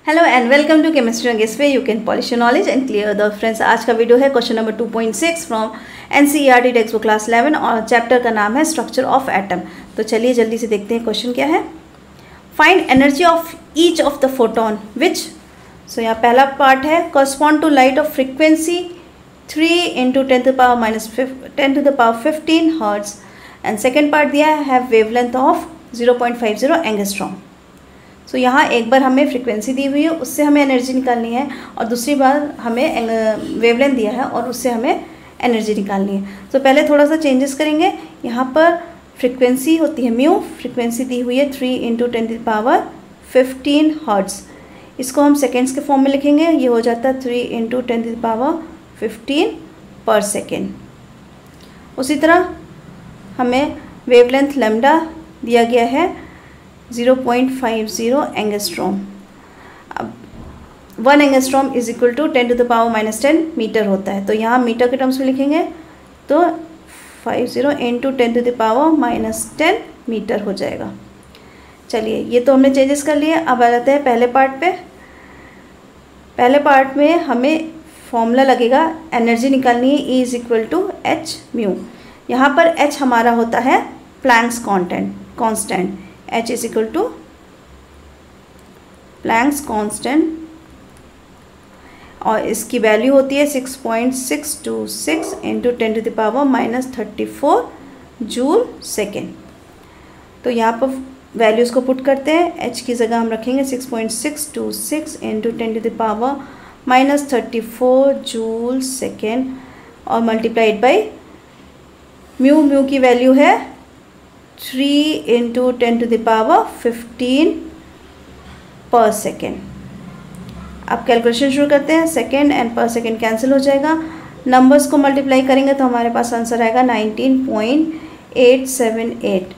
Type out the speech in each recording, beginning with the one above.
Hello and welcome to chemistry गेस्वे you can polish your knowledge and clear the friends. आज का video है question number 2.6 from NCERT text book class 11 और chapter का नाम है स्ट्रक्चर ऑफ एटम। तो चलिए जल्दी से देखते हैं क्वेश्चन क्या है। Find energy of each of the photon which, so यहाँ पहला पार्ट है correspond to light of frequency 3 × 10⁻15 hertz and second part दिया है वेवलेंथ ऑफ 0.50 एंगस्ट्रॉम। सो यहाँ एक बार हमें फ्रीक्वेंसी दी हुई है, उससे हमें एनर्जी निकालनी है, और दूसरी बार हमें वेवलेंथ दिया है और उससे हमें एनर्जी निकालनी है। तो पहले थोड़ा सा चेंजेस करेंगे। यहाँ पर फ्रीक्वेंसी होती है म्यू, फ्रीक्वेंसी दी हुई है 3 × 10⁻15 हर्ट्ज। इसको हम सेकेंड्स के फॉर्म में लिखेंगे, ये हो जाता है 3 × 10⁻15 पर सेकेंड। उसी तरह हमें वेवलेंथ लैम्डा दिया गया है 0.50 एंगस्ट्रॉम। अब 1 angstrom is equal to 10⁻−10 metre होता है, तो यहाँ मीटर के टर्म्स में लिखेंगे तो 50 × 10⁻−10 मीटर हो जाएगा। चलिए ये तो हमने चेंजेस कर लिए। अब आ जाते हैं पहले पार्ट पे। पहले पार्ट में हमें फॉर्मूला लगेगा, एनर्जी निकालनी है E is equal to H mu. यहाँ पर H हमारा होता है Planck's constant, H is equal to Planck's constant, और इसकी वैल्यू होती है 6.626 × 10⁻−34 जूल सेकेंड। तो यहाँ पर वैल्यूज़ को पुट करते हैं। H की जगह हम रखेंगे 6.626 × 10⁻−34 जूल सेकेंड और मल्टीप्लाइड बाई म्यू की वैल्यू है 3 × 10⁻15 पर सेकेंड। अब कैलकुलेशन शुरू करते हैं। सेकेंड एंड पर सेकेंड कैंसिल हो जाएगा, नंबर्स को मल्टीप्लाई करेंगे तो हमारे पास आंसर आएगा 19.878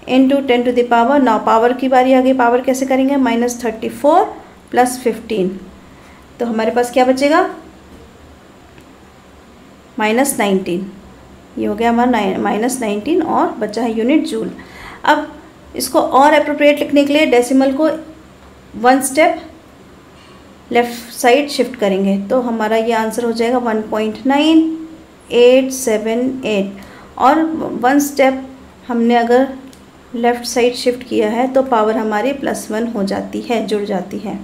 × 10⁻। नाउ पावर की बारी आ गई। पावर कैसे करेंगे, -34 + 15, तो हमारे पास क्या बचेगा -19। ये हो गया हमारा -19 और बचा है यूनिट जूल। अब इसको और अप्रोप्रिएट लिखने के लिए डेसिमल को 1 स्टेप लेफ़्ट साइड शिफ्ट करेंगे, तो हमारा ये आंसर हो जाएगा 1.9878, और 1 स्टेप हमने अगर लेफ़्ट साइड शिफ्ट किया है तो पावर हमारी +1 हो जाती है, जुड़ जाती है।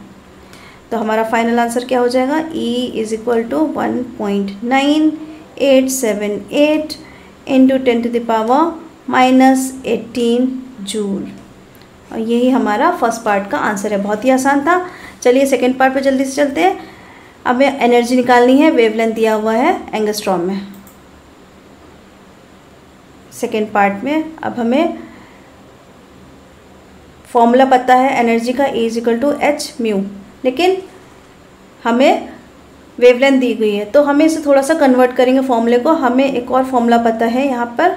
तो हमारा फाइनल आंसर क्या हो जाएगा, E is equal to 1.9878 × 10⁻−18 joule. और यही हमारा फर्स्ट पार्ट का आंसर है। बहुत ही आसान था। चलिए सेकंड पार्ट पे जल्दी से चलते हैं। अब हमें एनर्जी निकालनी है, वेवलेंथ दिया हुआ है एंगस्ट्रॉम में। सेकंड पार्ट में अब हमें फॉर्मूला पता है एनर्जी का, E is equal to H mu, लेकिन हमें वेवलेंथ दी गई है तो हमें इसे थोड़ा सा कन्वर्ट करेंगे फॉर्मूले को। हमें एक और फॉर्मूला पता है यहाँ पर,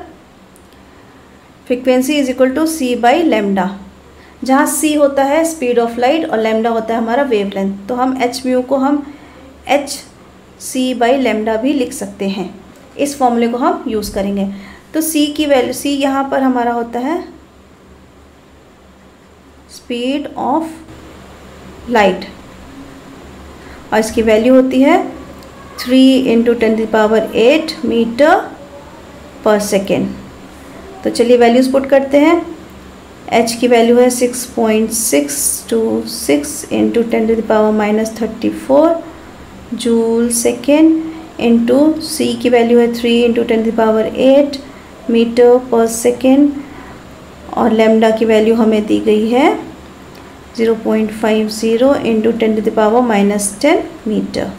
frequency is equal to c/λ, जहाँ c होता है स्पीड ऑफ लाइट और लैम्डा होता है हमारा वेवलेंथ। तो हम h म्यू को हम hc/λ भी लिख सकते हैं। इस फॉर्मूले को हम यूज़ करेंगे। तो c की वैल्यू, c यहाँ पर हमारा होता है स्पीड ऑफ लाइट, और इसकी वैल्यू होती है 3 × 10⁸ मीटर पर सेकेंड। तो चलिए वैल्यूज़ पुट करते हैं। H की वैल्यू है 6.626 × 10⁻−34 जूल सेकेंड, इंटू C की वैल्यू है 3 × 10⁸ मीटर पर सेकेंड, और लैम्डा की वैल्यू हमें दी गई है 0.50 × 10⁻−10 मीटर।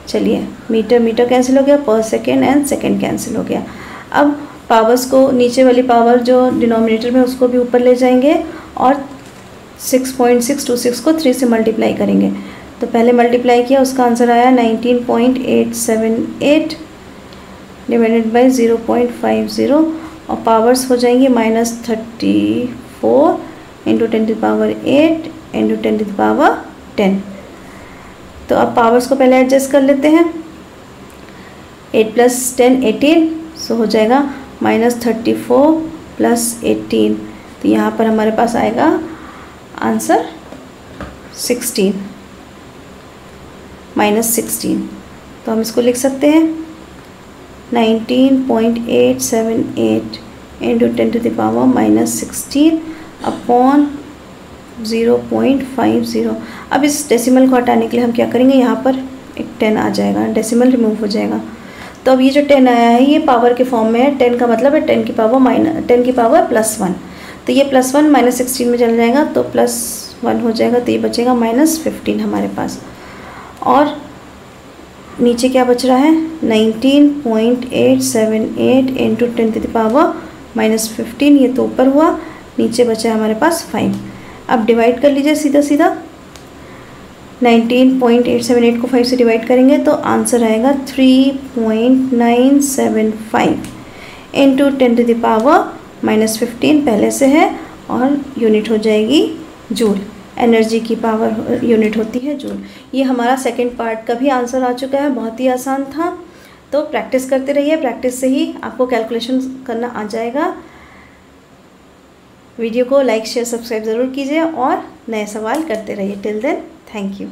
चलिए मीटर कैंसिल हो गया, पर सेकेंड एंड सेकेंड कैंसिल हो गया। अब पावर्स को, नीचे वाली पावर जो डिनोमिनेटर में उसको भी ऊपर ले जाएंगे और 6.626 को 3 से मल्टीप्लाई करेंगे। तो पहले मल्टीप्लाई किया, उसका आंसर आया 19.878 डिवाइडेड बाई 0.50, और पावर्स हो जाएंगी -34 × 10⁸ × 10⁻10। तो अब पावर्स को पहले एडजस्ट कर लेते हैं। 8 + 10 18, सो हो जाएगा -34 + 18, तो यहाँ पर हमारे पास आएगा आंसर 16। -16। तो हम इसको लिख सकते हैं 19.878 इंटू 10⁻⁻16 अपॉन 0.50। अब इस डेसिमल को हटाने के लिए हम क्या करेंगे, यहाँ पर एक 10 आ जाएगा, डेसिमल रिमूव हो जाएगा। तो अब ये जो 10 आया है ये पावर के फॉर्म में है। 10 का मतलब है 10 की पावर +1। तो ये +1 -16 में चला जाएगा तो +1 हो जाएगा, तो ये बचेगा -15 हमारे पास। और नीचे क्या बच रहा है 19.878 इंटू 10⁻⁻15, ये तो ऊपर हुआ, नीचे बचा हमारे पास 5। अब डिवाइड कर लीजिए सीधा सीधा, 19.878 को 5 से डिवाइड करेंगे तो आंसर आएगा 3.975 इंटू 10⁻⁻15 पहले से है, और यूनिट हो जाएगी जूल। एनर्जी की पावर यूनिट होती है जूल। ये हमारा सेकंड पार्ट का भी आंसर आ चुका है, बहुत ही आसान था। तो प्रैक्टिस करते रहिए, प्रैक्टिस से ही आपको कैलकुलेशन करना आ जाएगा। वीडियो को लाइक शेयर सब्सक्राइब ज़रूर कीजिए और नए सवाल करते रहिए। Till then thank you.